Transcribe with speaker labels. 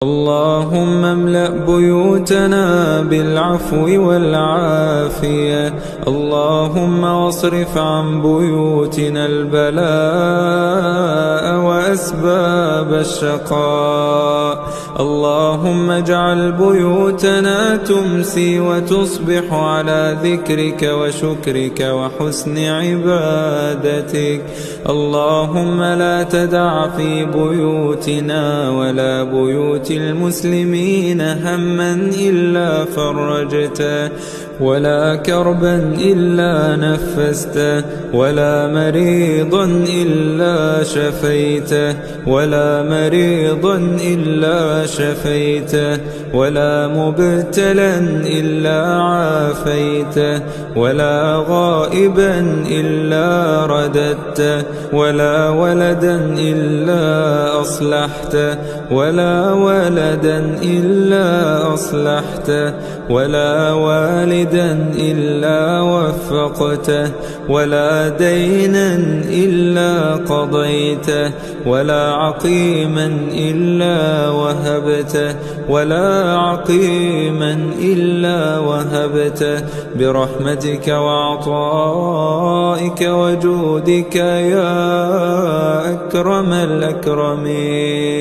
Speaker 1: اللهم املأ بيوتنا بالعفو والعافية. اللهم واصرف عن بيوتنا البلاء وأسباب الشقاء. اللهم اجعل بيوتنا تمسي وتصبح على ذكرك وشكرك وحسن عبادتك. اللهم لا تدع في بيوتنا ولا بيوت المسلمين هما إلا فرجته، ولا كربا إلا نفسته، ولا مريضا إلا شفيته، ولا مريضا إلا شفيته، ولا مبتلا إلا عافيته، ولا غائبا إلا رددته، ولا ولدا إلا أصلحته، ولا ولدا إلا أصلحته، ولا والدا إلا وفقته، ولا دينا إلا قضيته، ولا عقيما إلا وهبته، ولا عقيما إلا وهبته، برحمتك وعطائك وجودك يا أكرم الأكرمين.